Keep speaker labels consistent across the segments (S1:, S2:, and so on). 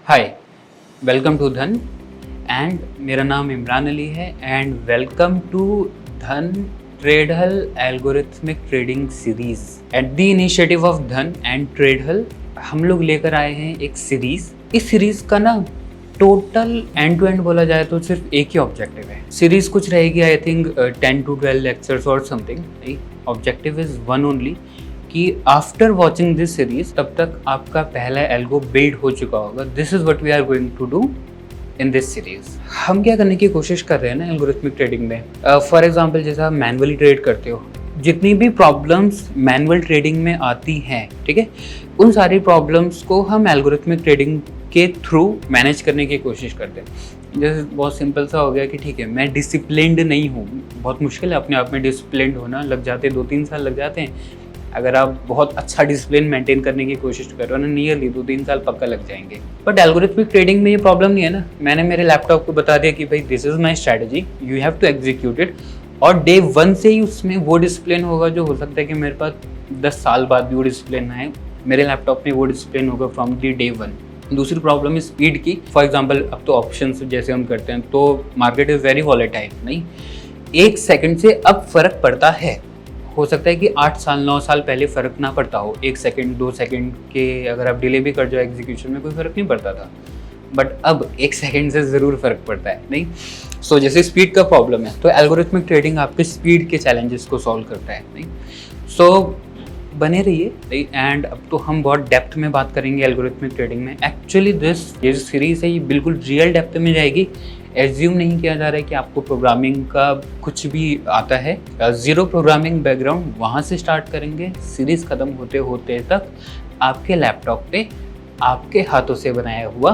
S1: Hi, welcome to Dhan and मेरा नाम इमरान अली है and welcome to Dhan Tradehull algorithmic trading series. At the initiative of Dhan and Tradehull हम लोग लेकर आए हैं एक सीरीज। इस सीरीज का ना टोटल एंड टू एंड बोला जाए तो सिर्फ एक ही ऑब्जेक्टिव है। सीरीज कुछ रहेगी आई थिंक 10 to 12 लेक्चर्स और something. Objective is one only कि आफ्टर वॉचिंग दिस सीरीज तब तक आपका पहला एल्गो बिल्ड हो चुका होगा। This is what we are going to do in this series. हम क्या करने की कोशिश कर रहे हैं ना एल्गोरिथमिक ट्रेडिंग में, फॉर एग्जांपल जैसे आप मैनुअली ट्रेड करते हो, जितनी भी प्रॉब्लम्स मैनुअल ट्रेडिंग में आती हैं, ठीक है, उन सारी प्रॉब्लम्स को हम एल्गोरिथमिक ट्रेडिंग के थ्रू मैनेज करने की कोशिश करते हैं। जैसे बहुत सिंपल सा हो गया कि ठीक है मैं डिसिप्लिन्ड नहीं हूँ, बहुत मुश्किल है अपने आप में डिसिप्लिन्ड होना, लग जाते 2-3 साल लग जाते हैं। अगर आप बहुत अच्छा डिसिप्लिन मेंटेन करने की कोशिश कर रहे हो ना, नियरली 2-3 साल पक्का लग जाएंगे। बट एल्गोरिथमिक ट्रेडिंग में ये प्रॉब्लम नहीं है ना। मैंने मेरे लैपटॉप को बता दिया कि भाई this is my strategy, you have to execute it, और डे 1 से ही उसमें वो डिसिप्लिन होगा जो हो सकता है कि मेरे पास 10 साल बाद भी वो डिसिप्लिन आए, मेरे लैपटॉप में वो डिसिप्लिन होगा फ्रॉम द डे 1। दूसरी प्रॉब्लम है स्पीड की। फॉर एग्जाम्पल अब तो ऑप्शंस जैसे हम करते हैं तो मार्केट इज़ वेरी वॉलेटाइल, नहीं 1 सेकंड से अब फर्क पड़ता है। हो सकता है कि 8 साल 9 साल पहले फ़र्क ना पड़ता हो, 1 सेकंड 2 सेकंड के अगर आप डिले भी कर जाओ एग्जीक्यूशन में कोई फ़र्क नहीं पड़ता था, बट अब 1 सेकंड से ज़रूर फ़र्क पड़ता है, नहीं। सो जैसे स्पीड का प्रॉब्लम है तो एल्गोरिथमिक ट्रेडिंग आपके स्पीड के चैलेंजेस को सॉल्व करता है, नहीं। सो बने रहिए, एंड अब तो हम बहुत डेप्थ में बात करेंगे एल्गोरिथमिक ट्रेडिंग में। एक्चुअली ये जो सीरीज़ है ये बिल्कुल रियल डेप्थ में जाएगी। एज्यूम नहीं किया जा रहा है कि आपको प्रोग्रामिंग का कुछ भी आता है, ज़ीरो प्रोग्रामिंग बैकग्राउंड, वहाँ से स्टार्ट करेंगे। सीरीज़ ख़त्म होते होते तक आपके लैपटॉप पे आपके हाथों से बनाया हुआ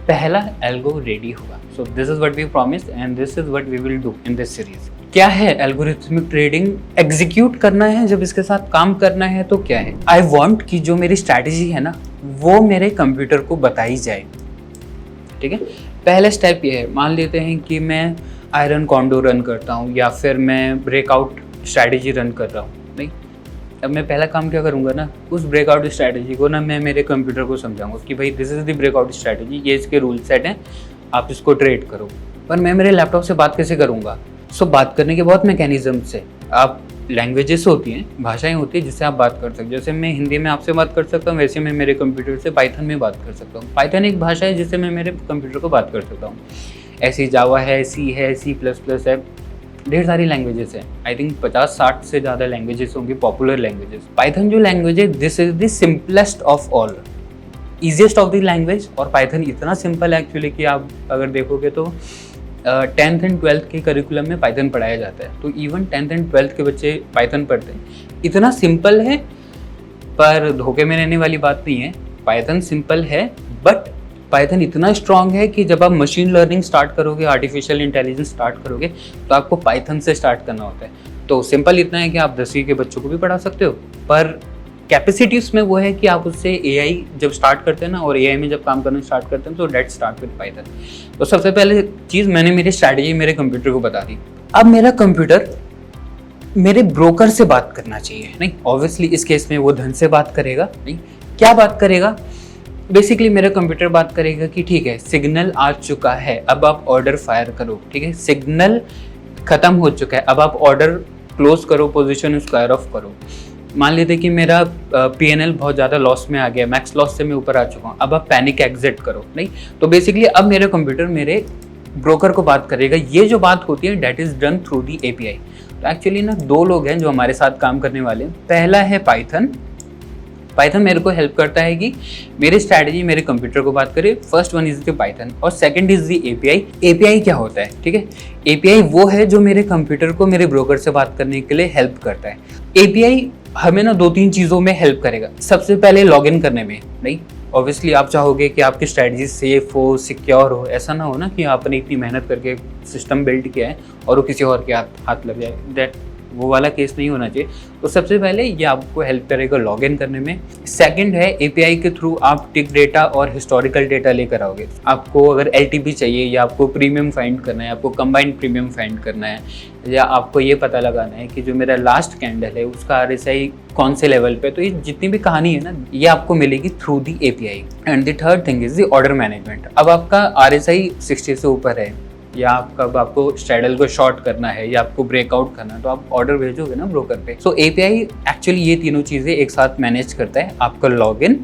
S1: पहला एल्गो रेडी होगा। So this is what we promise and this is what we will do in this series. क्या है एल्गोरिथमिक ट्रेडिंग? एग्जीक्यूट करना है, जब इसके साथ काम करना है तो क्या है, आई वॉन्ट कि जो मेरी स्ट्रैटेजी है ना वो मेरे कंप्यूटर को बताई जाए, ठीक है। पहला स्टेप ये है, मान लेते हैं कि मैं आयरन कॉन्डो रन करता हूँ या फिर मैं ब्रेकआउट स्ट्रैटेजी रन कर रहा हूँ, नहीं। अब मैं पहला काम क्या करूँगा ना, उस ब्रेकआउट स्ट्रैटेजी को ना मैं मेरे कंप्यूटर को समझाऊंगा कि भाई this is the breakout strategy, ये इसके रूल सेट हैं, आप इसको ट्रेड करो। पर मैं मेरे लैपटॉप से बात कैसे करूँगा? सो बात करने के बहुत मैकेनिज्म से, आप लैंग्वेजेस होती हैं, भाषाएं होती हैं जिससे आप बात कर सकते हो। जैसे मैं हिंदी में आपसे बात कर सकता हूँ, वैसे मैं मेरे कंप्यूटर से पाइथन में बात कर सकता हूँ। पाइथन एक भाषा है जिससे मैं मेरे कंप्यूटर को बात कर सकता हूँ। ऐसी जावा है, सी है, C++ है, ढेर सारी लैंग्वेजेस हैं। आई थिंक 50-60 से ज़्यादा लैंग्वेजेस होंगी पॉपुलर लैंग्वेजेस। पाइथन जो लैंग्वेज है this is the simplest of all, easiest of the language. और पाइथन इतना सिंपल है एक्चुअली कि आप अगर देखोगे तो 10th एंड 12th के करिकुलम में पाइथन पढ़ाया जाता है, तो इवन 10th एंड 12th के बच्चे पाइथन पढ़ते हैं। इतना सिंपल है, पर धोखे में रहने वाली बात नहीं है। पाइथन सिंपल है बट पाइथन इतना स्ट्रांग है कि जब आप मशीन लर्निंग स्टार्ट करोगे, आर्टिफिशियल इंटेलिजेंस स्टार्ट करोगे, तो आपको पाइथन से स्टार्ट करना होता है। तो सिंपल इतना है कि आप 10वीं के बच्चों को भी पढ़ा सकते हो, पर कैपेसिटी उसमें वो है कि आप उससे AI जब स्टार्ट करते हैं ना, और AI में जब काम करना स्टार्ट करते हैं तो लेट्स स्टार्ट विद पाइथन। तो सबसे पहले चीज़ मैंने मेरी स्ट्रैटेजी मेरे कंप्यूटर को बता दी। अब मेरा कंप्यूटर मेरे ब्रोकर से बात करना चाहिए, नहीं ऑब्वियसली इस केस में वो धन से बात करेगा, नहीं क्या बात करेगा, बेसिकली मेरा कंप्यूटर बात करेगा कि ठीक है सिग्नल आ चुका है, अब आप ऑर्डर फायर करो, ठीक है सिग्नल खत्म हो चुका है, अब आप ऑर्डर क्लोज करो, पोजीशन स्क्वायर ऑफ करो। मान लेते कि मेरा PNL बहुत ज़्यादा लॉस में आ गया, मैक्स लॉस से मैं ऊपर आ चुका हूँ, अब आप पैनिक एग्जिट करो, नहीं। तो बेसिकली अब मेरा कंप्यूटर मेरे ब्रोकर को बात करेगा। ये जो बात होती है that is done through the API। तो एक्चुअली ना 2 लोग हैं जो हमारे साथ काम करने वाले हैं। पहला है पाइथन मेरे को हेल्प करता है कि मेरी स्ट्रैटेजी मेरे कंप्यूटर को बात करे। First one is the python और second is the API। API क्या होता है, ठीक है, API वो है जो मेरे कंप्यूटर को मेरे ब्रोकर से बात करने के लिए हेल्प करता है। API हमें ना 2-3 चीज़ों में हेल्प करेगा। सबसे पहले लॉगिन करने में, नहीं ऑब्वियसली आप चाहोगे कि आपकी स्ट्रैटेजी सेफ हो, सिक्योर हो। ऐसा ना हो ना कि आपने इतनी मेहनत करके सिस्टम बिल्ड किया है और वो किसी और के हाथ लग जाए, दैट वो वाला केस नहीं होना चाहिए। तो सबसे पहले ये आपको हेल्प करेगा लॉगिन करने में। सेकंड है एपीआई के थ्रू आप टिक डेटा और हिस्टोरिकल डेटा लेकर आओगे। आपको अगर एलटीपी चाहिए या आपको प्रीमियम फाइंड करना है, आपको कंबाइंड प्रीमियम फाइंड करना है, या आपको ये पता लगाना है कि जो मेरा लास्ट कैंडल है उसका आरएसआई कौन से लेवल पे, तो ये जितनी भी कहानी है ना ये आपको मिलेगी through the API. And the third thing is the order management. अब आपका आरएसआई 60 से ऊपर है, या आपको स्ट्रैडल को शॉर्ट करना है या आपको ब्रेकआउट करना है, तो आप ऑर्डर भेजोगे ना ब्रोकर पे। सो एपीआई एक्चुअली ये तीनों चीज़ें एक साथ मैनेज करता है, आपका लॉगिन,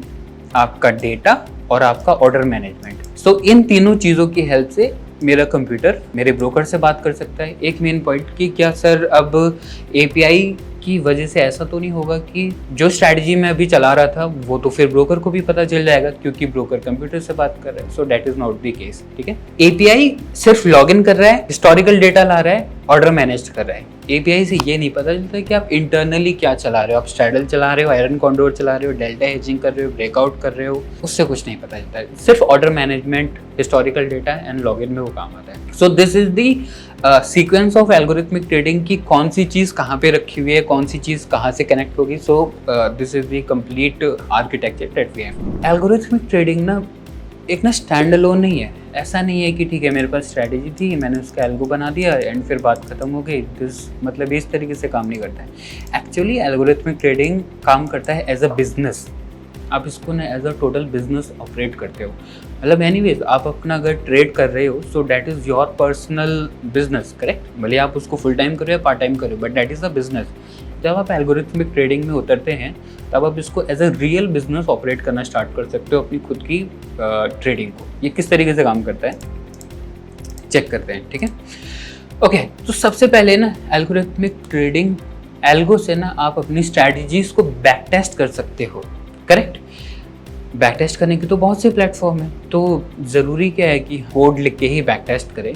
S1: आपका डेटा और आपका ऑर्डर मैनेजमेंट। सो इन तीनों चीज़ों की हेल्प से मेरा कंप्यूटर मेरे ब्रोकर से बात कर सकता है। एक मेन पॉइंट कि क्या सर अब एपीआई की वजह से ऐसा तो नहीं होगा कि जो स्ट्रैटेजी मैं अभी चला रहा था वो तो फिर ब्रोकर को भी पता चल जाएगा क्योंकि ब्रोकर कंप्यूटर से बात कर रहा है। सो that is not the case, ठीक है। एपीआई सिर्फ लॉगिन कर रहा है, हिस्टोरिकल डेटा ला रहा है, ऑर्डर मैनेज कर रहा है। एपीआई से ये नहीं पता चलता कि आप इंटरनली क्या चला रहे हो, आप स्ट्रैडल चला रहे हो, आयरन कॉन्डोर चला रहे हो, डेल्टा हेजिंग कर रहे हो, ब्रेकआउट कर रहे हो, उससे कुछ नहीं पता चलता है। सिर्फ order management, historical data and login में वो काम आता है। सो this is the sequence of algorithmic trading की कौन सी चीज़ कहाँ पे रखी हुई है, कौन सी चीज़ कहाँ से कनेक्ट होगी। So this is the complete architecture that we have. Algorithmic trading ना एक ना स्टैंड अलोन नहीं है। ऐसा नहीं है कि ठीक है मेरे पास स्ट्रैटेजी थी, मैंने उसका एल्गो बना दिया एंड फिर बात खत्म हो गई। मतलब इस तरीके से काम नहीं करता है। एक्चुअली एल्गोरिथमिक ट्रेडिंग काम करता है एज अ बिजनेस। आप इसको ना as a total business operate करते हो। मतलब एनीवेज आप अपना अगर ट्रेड कर रहे हो so that is your personal business, correct. भले आप उसको फुल टाइम करो या पार्ट टाइम करो, but that is a business. जब आप एल्गोरिथमिक ट्रेडिंग में उतरते हैं तब आप इसको as a real business operate करना स्टार्ट कर सकते हो, अपनी खुद की ट्रेडिंग को। ये किस तरीके से काम करता है चेक करते हैं, ठीक है। ओके, तो सबसे पहले ना एल्गोरिथमिक ट्रेडिंग एल्गो से ना आप अपनी स्ट्रैटेजीज को बैक टेस्ट कर सकते हो, करेक्ट। बैक टेस्ट करने की तो बहुत से प्लेटफॉर्म है, तो ज़रूरी क्या है कि कोड लिख के ही बैक टेस्ट करें।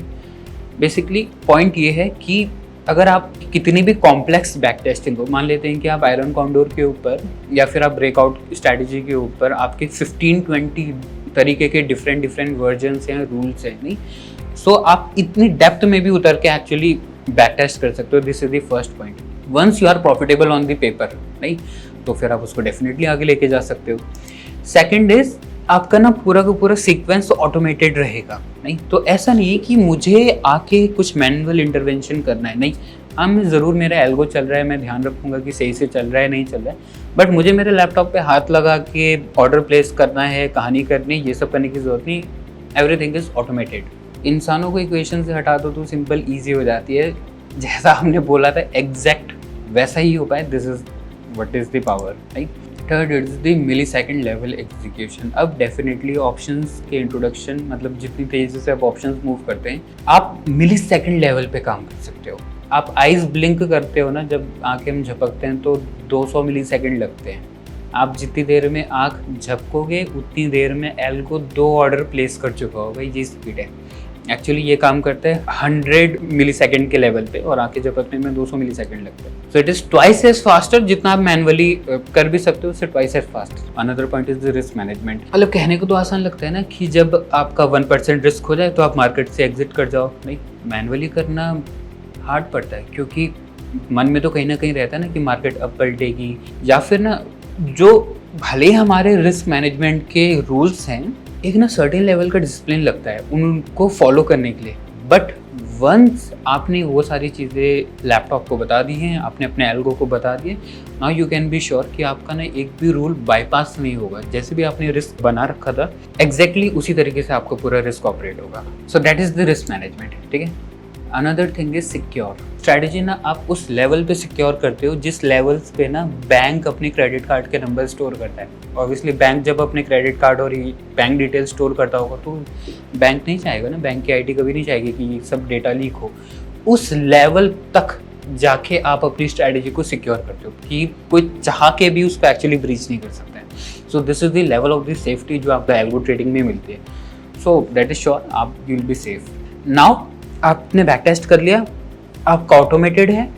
S1: बेसिकली पॉइंट ये है कि अगर आप कितनी भी कॉम्प्लेक्स बैक टेस्टिंग हो, मान लेते हैं कि आप आयरन कॉन्डोर के ऊपर या फिर आप ब्रेकआउट स्ट्रैटेजी के ऊपर आपके 15-20 तरीके के डिफरेंट वर्जन्स हैं, रूल्स हैं, नहीं। सो आप इतनी डेप्थ में भी उतर के एक्चुअली बैक टेस्ट कर सकते हो। This is the first point. Once you are profitable on the paper, नहीं, तो फिर आप उसको डेफिनेटली आगे लेके जा सकते हो। सेकेंड इज आपका ना पूरा का पूरा सीक्वेंस ऑटोमेटेड रहेगा, नहीं। तो ऐसा नहीं है कि मुझे आके कुछ मैनुअल इंटरवेंशन करना है, नहीं। हाँ, मैं ज़रूर मेरा एल्गो चल रहा है, मैं ध्यान रखूंगा कि सही से चल रहा है नहीं चल रहा है, बट मुझे मेरे लैपटॉप पे हाथ लगा के ऑर्डर प्लेस करना है, कहानी करनी, ये सब करने की जरूरत नहीं। Everything is automated. इंसानों को इक्वेशन से हटा दो तो सिंपल ईजी हो जाती है। जैसा हमने बोला था एग्जैक्ट वैसा ही हो पाए। This is what is the power, right. Third is the millisecond level execution. अब डेफिनेटली ऑप्शंस के इंट्रोडक्शन, मतलब जितनी तेजी से आप ऑप्शंस मूव करते हैं आप मिलीसेकंड लेवल पे काम कर सकते हो। आप आइज ब्लिंक करते हो ना, जब आंखें हम झपकते हैं तो 200 मिलीसेकंड लगते हैं। आप जितनी देर में आंख झपकोगे उतनी देर में एल्गो 2 ऑर्डर प्लेस कर चुका होगा। ये स्पीड है। एक्चुअली ये काम करता है 100 मिलीसेकंड के लेवल पे और आंखें झपकने में 200 मिलीसेकंड लगता है। So it is twice as faster. जितना आप मैनुअली कर भी सकते हो उससे twice as fast. Another point is the risk management. मतलब कहने को तो आसान लगता है ना कि जब आपका 1% रिस्क हो जाए तो आप मार्केट से एग्जिट कर जाओ, नहीं। मैनुअली करना हार्ड पड़ता है क्योंकि मन में तो कहीं ना कहीं रहता है ना कि मार्केट अप पलटेगी, या फिर ना जो भले हमारे रिस्क मैनेजमेंट के रूल्स हैं, एक ना सर्टेन लेवल का डिसिप्लिन लगता है उनको फॉलो करने के लिए। बट वंस आपने वो सारी चीज़ें लैपटॉप को बता दी हैं, आपने अपने एल्गो को बता दिए, now you can be sure कि आपका ना एक भी रूल बाईपास नहीं होगा। जैसे भी आपने रिस्क बना रखा था एग्जैक्टली उसी तरीके से आपको पूरा रिस्क ऑपरेट होगा। सो that is the risk management, ठीक है। Another thing is secure strategy. ना आप उस लेवल पे सिक्योर करते हो जिस लेवल्स पे ना बैंक अपने क्रेडिट कार्ड के नंबर स्टोर करता है। ऑब्वियसली बैंक जब अपने क्रेडिट कार्ड और बैंक डिटेल स्टोर करता होगा तो बैंक नहीं चाहेगा ना, बैंक की आईटी कभी नहीं चाहेगी कि ये सब डेटा लीक हो। उस लेवल तक जाके आप अपनी स्ट्रैटेजी को सिक्योर करते हो कि कोई चाह के भी उसको एक्चुअली ब्रीच नहीं कर सकता है। सो this is the level of the safety जो आपको एल्गो ट्रेडिंग में मिलती है। सो दैट इज श्योर आप विल बी सेफ। नाउ आपने बैक टेस्ट कर लिया, आपका ऑटोमेटेड है,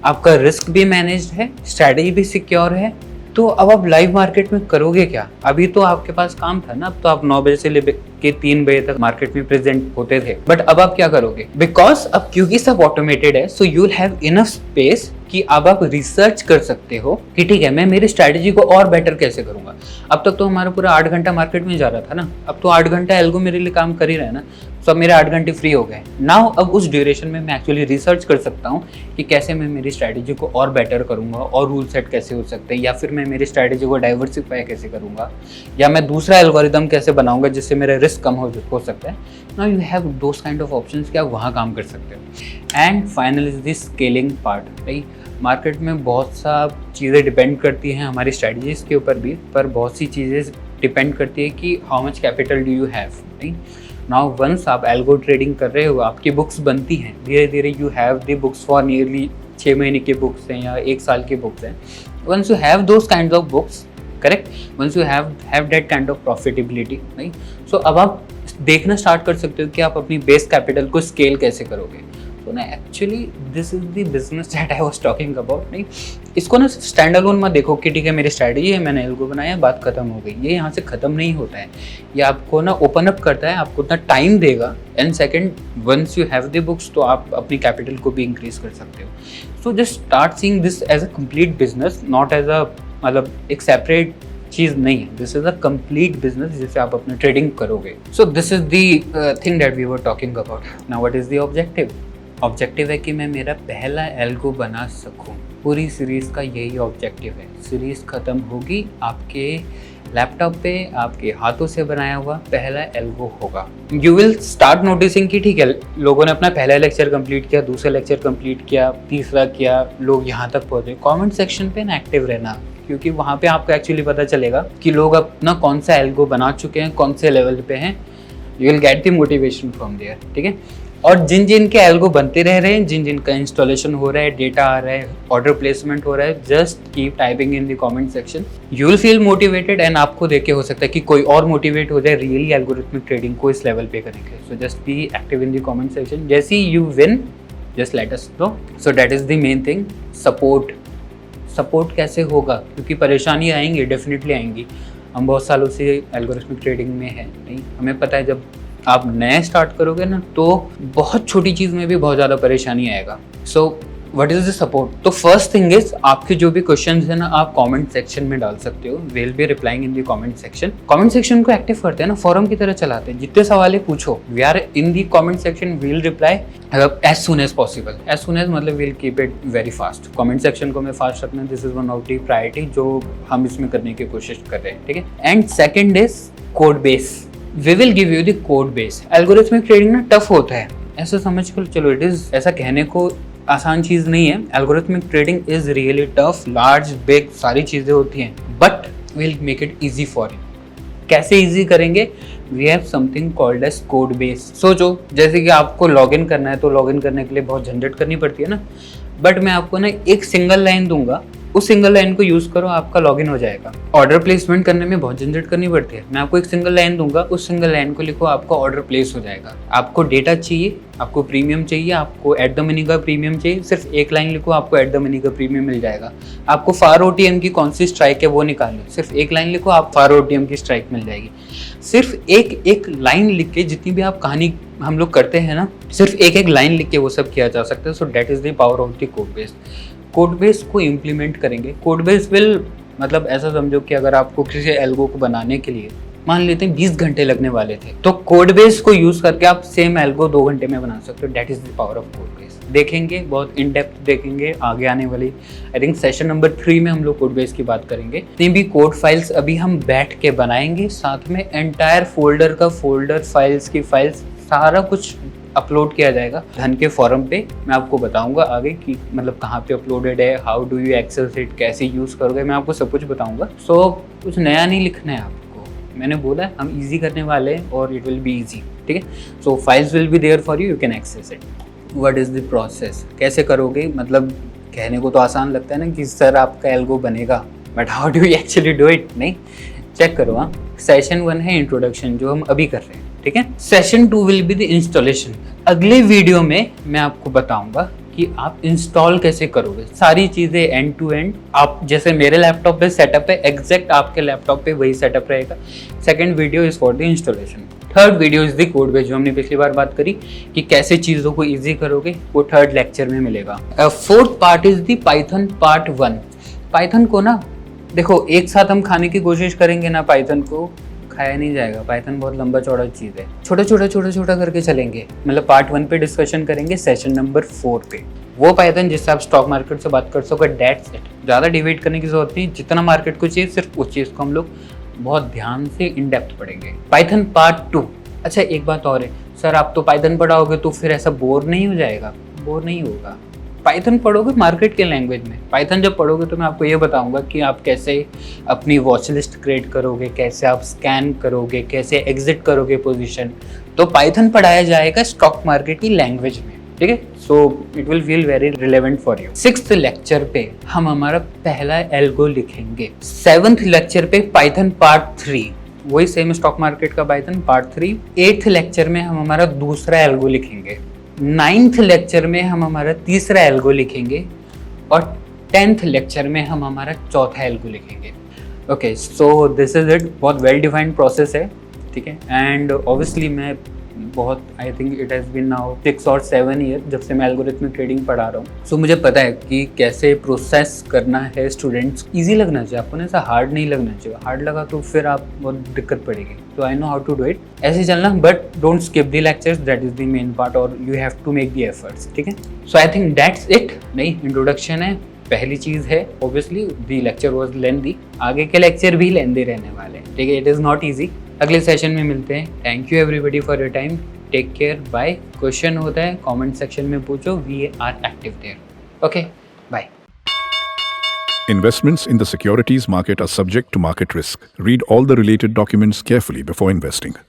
S1: आपका रिस्क भी मैनेज्ड है, स्ट्रैटेजी भी सिक्योर है, तो अब आप लाइव मार्केट में करोगे क्या? अभी तो आपके पास काम था ना, अब तो आप 9 बजे से लेके 3 बजे तक मार्केट में प्रेजेंट होते थे, बट अब आप क्या करोगे? बिकॉज अब क्योंकि सब ऑटोमेटेड है, so you will have enough space कि अब आप रिसर्च कर सकते हो कि ठीक है मैं मेरी स्ट्रैटेजी को और बेटर कैसे करूंगा। अब तक तो हमारा पूरा 8 घंटा मार्केट में जा रहा था ना, अब तो 8 घंटा एल्गो मेरे लिए काम कर ही रहा है ना, तो अब मेरे 8 घंटे फ्री हो गए। नाउ अब उस ड्यूरेशन में मैं एक्चुअली रिसर्च कर सकता हूँ कि कैसे मैं मेरी स्ट्रैटेजी को और बेटर करूँगा, और रूल सेट कैसे हो सकते हैं, या फिर मैं मेरी स्ट्रैटेजी को डाइवर्सिफाई कैसे करूँगा, या मैं दूसरा एल्गोरिदम कैसे बनाऊँगा जिससे मेरा रिस्क कम हो सकता है। Now you have those kind of options कि आप वहाँ काम कर सकते हो। And final is this scaling part. Right, market में बहुत सा चीज़ें डिपेंड करती हैं हमारी स्ट्रैटेजीज के ऊपर भी, पर बहुत सी चीज़ें डिपेंड करती है कि how much capital do you have. Right, now once आप एल्गो ट्रेडिंग कर रहे हो, आपकी बुक्स बनती हैं धीरे धीरे, you have the books for nearly 6 महीने की बुक्स हैं या 1 साल की बुक्स हैं। Once you have those kind of books, correct, once you have that kind of profitability, right, so अब आप देखना स्टार्ट कर सकते हो कि आप अपनी बेस कैपिटल को स्केल कैसे करोगे। तो ना actually this is the business that I was talking about. नहीं, इसको ना स्टैंड अलोन मत देखो कि ठीक है मेरी स्ट्रैटेजी है, मैंने एल्गो बनाया, बात खत्म हो गई। ये यहाँ से खत्म नहीं होता है, ये आपको ना ओपन अप करता है, आपको उतना टाइम देगा। And second, once you have the books तो आप अपनी कैपिटल को भी इंक्रीज कर सकते हो। So just start seeing this as a complete business, not as a मतलब एक सेपरेट चीज़ नहीं है। This is a complete business जिससे आप अपना ट्रेडिंग करोगे। So this is the thing that we were talking about. Now what is the objective? Objective है कि मैं मेरा पहला एल्गो बना सकूं। पूरी सीरीज़ का यही ऑब्जेक्टिव है। सीरीज़ ख़त्म होगी, आपके लैपटॉप पे आपके हाथों से बनाया हुआ पहला एल्गो होगा। यू विल स्टार्ट नोटिसिंग कि ठीक है लोगों ने अपना पहला लेक्चर कंप्लीट किया, दूसरा लेक्चर कंप्लीट किया, तीसरा किया, लोग यहाँ तक पहुँचे। कमेंट सेक्शन पे ना एक्टिव रहना, क्योंकि वहाँ पे आपको एक्चुअली पता चलेगा कि लोग अपना कौन सा एल्गो बना चुके हैं, कौन से लेवल पे हैं। You will get the motivation from there, ठीक है। और जिन जिन के एल्गो बनते रह रहे हैं, जिन जिन का इंस्टॉलेशन हो रहा है, डेटा आ रहा है, ऑर्डर प्लेसमेंट हो रहा है, just keep typing in the comment section. You will feel motivated and आपको देख के हो सकता है कि कोई और मोटिवेट हो जाए रियली एल्गोरिथमिक ट्रेडिंग को इस लेवल पे करने के। So just be active in the comment section. जैसे you win, just let us know. So that is the main thing. Support कैसे होगा? क्योंकि परेशानी आएंगी, डेफिनेटली आएंगी। हम बहुत सालों से एल्गोरिथमिक ट्रेडिंग में है, नहीं, हमें पता है जब आप नए स्टार्ट करोगे ना तो बहुत छोटी चीज़ में भी बहुत ज़्यादा परेशानी आएगा। So what is the support? तो फर्स्ट थिंग इज आपके जो भी क्वेश्चन है ना आप कमेंट सेक्शन में डाल सकते हो। Will be replying in the comment section. Comment section को एक्टिव करते हैं ना, फॉरम की तरह चलाते हैं। जितने सवाल पूछो, we are in the comment section, will reply as soon as possible. As soon as मतलब will keep it very fast. Comment section को मैं फास्ट रखना, this is one of the priority जो हम इसमें करने की कोशिश कर रहे हैं, ठीक है। And second is code base. We will give you the code base. Algorithmic trading ना टफ होता है, ऐसा समझ कर चलो। इट इज, ऐसा कहने को आसान चीज़ नहीं है। Algorithmic trading is really tough, large big सारी चीज़ें होती हैं, but will make it easy for you. कैसे ईजी करेंगे? We have something called as code base. सोचो जैसे कि आपको लॉगिन करना है, तो लॉगिन करने के लिए बहुत झंझट करनी पड़ती है ना, बट मैं आपको ना एक सिंगल लाइन दूंगा, उस सिंगल लाइन को यूज करो, आपका लॉगिन हो जाएगा। ऑर्डर प्लेसमेंट करने में बहुत झंझट करनी पड़ती है, मैं आपको एक सिंगल लाइन दूंगा, उस सिंगल लाइन को लिखो, आपका ऑर्डर प्लेस हो जाएगा। आपको डेटा चाहिए, आपको प्रीमियम चाहिए, आपको एट द मनी का प्रीमियम चाहिए, सिर्फ एक लाइन लिखो, आपको एट द मनी का प्रीमियम मिल जाएगा। आपको फार ओटीएम की कौन सी स्ट्राइक है वो निकाल लो, सिर्फ एक लाइन लिखो, आप फार ओटीएम की स्ट्राइक मिल जाएगी। सिर्फ एक लाइन लिख के जितनी भी आप कहानी हम लोग करते हैं ना, सिर्फ एक लाइन लिख के वो सब किया जा सकता है। सो that is the power of the code base. Code base को इम्प्लीमेंट करेंगे। कोड बेस विल मतलब ऐसा समझो कि अगर आपको किसी एल्गो को बनाने के लिए मान लेते हैं 20 घंटे लगने वाले थे, तो कोड बेस को यूज करके आप सेम एल्गो 2 घंटे में बना सकते हो। That is the power of code base. देखेंगे, बहुत इन डेप्थ देखेंगे आगे आने वाली आई थिंक सेशन नंबर 3 में हम लोग कोड बेस की बात करेंगे। जितनी भी कोड फाइल्स अभी हम बैठ के बनाएंगे, साथ में एंटायर फोल्डर का फोल्डर, फाइल्स की फाइल्स, सारा कुछ अपलोड किया जाएगा धन के फॉरम पे। मैं आपको बताऊंगा आगे कि मतलब कहाँ पे अपलोडेड है, how do you access it, कैसे यूज करोगे, मैं आपको सब कुछ बताऊंगा। सो कुछ नया नहीं लिखना है आपको, मैंने बोला हम इजी करने वाले हैं और इट विल बी इजी, ठीक है। So files will be there for you, you can access it. What is the process? कैसे करोगे? मतलब कहने को तो आसान लगता है ना कि सर आपका एल्गो बनेगा, but how do you actually do it? नहीं, चेक करो। हाँ, सेशन 1 है इंट्रोडक्शन, जो हम अभी कर रहे हैं, ठीक है। Session 2 will be the installation. अगले वीडियो में मैं आपको बताऊंगा कि आप इंस्टॉल कैसे करोगे सारी चीज़ें एंड टू एंड। आप जैसे मेरे लैपटॉप पे सेटअप है, एग्जैक्ट आपके लैपटॉप पे वही सेटअप रहेगा। Second video is for the installation. Third video is the code base, जो हमने पिछली बार बात करी कि कैसे चीज़ों को ईजी करोगे, वो थर्ड लेक्चर में मिलेगा। Fourth part is the Python part 1। Python को ना देखो एक साथ हम खाने की कोशिश करेंगे ना, पाइथन को खाया नहीं जाएगा। पाइथन बहुत लंबा चौड़ा चीज़ है, छोटा छोटा करके चलेंगे। मतलब पार्ट 1 पे डिस्कशन करेंगे, सेशन नंबर 4 पे वो पाइथन जिससे आप स्टॉक मार्केट से बात कर सको। डेट्स इट, ज़्यादा डिबेट करने की जरूरत नहीं। जितना मार्केट को चाहिए सिर्फ उस चीज़ को हम लोग बहुत ध्यान से इन डेप्थ पढ़ेंगे। Python part 2। अच्छा एक बात और है सर, आप तो पाइथन पढ़ाओगे तो फिर ऐसा बोर नहीं हो जाएगा? बोर नहीं होगा। पाइथन पढ़ोगे मार्केट के लैंग्वेज में। पाइथन जब पढ़ोगे तो मैं आपको ये बताऊंगा कि आप कैसे अपनी वॉच लिस्ट क्रिएट करोगे, कैसे आप स्कैन करोगे, कैसे एग्जिट करोगे पोजीशन। तो पाइथन पढ़ाया जाएगा स्टॉक मार्केट की लैंग्वेज में, ठीक है। So it will feel very relevant for you. 6th lecture पे हम हमारा पहला एल्गो लिखेंगे। 7th लेक्चर पे पाइथन पार्ट 3, वही सेम स्टॉक मार्केट का पाइथन पार्ट 3। 8th लेक्चर में हम हमारा दूसरा एल्गो लिखेंगे। 9th लेक्चर में हम हमारा तीसरा एल्गो लिखेंगे और 10th लेक्चर में हम हमारा चौथा एल्गो लिखेंगे। Okay, so this is it. बहुत वेल डिफाइंड प्रोसेस है, ठीक है। एंड ऑब्वियसली मैं बहुत, I think it has been now 6 और 7 ईयर जब से मैं एल्गोरिथमिक ट्रेडिंग पढ़ा रहा हूँ। सो मुझे पता है कि कैसे प्रोसेस करना है स्टूडेंट्स। ईजी लगना चाहिए आपको, ना ऐसा हार्ड नहीं लगना चाहिए। हार्ड लगा तो फिर आप बहुत दिक्कत पड़ेगी। तो I know how to do it, ऐसे चलना। But don't skip the lectures, that is the main part, और you have to make the efforts, ठीक है। So I think that's it. नहीं, इंट्रोडक्शन है, पहली चीज़ है। Obviously the lecture was lengthy, आगे के लेक्चर भी लेंदी रहने वाले हैं, ठीक है। It is not easy. अगले सेशन में मिलते हैं। Thank you everybody for your time. Take care, bye. Question होता है कमेंट सेक्शन में पूछो, we are active there. Okay, bye.
S2: Investments in the securities market are subject to market risk. Read all the related documents carefully before investing.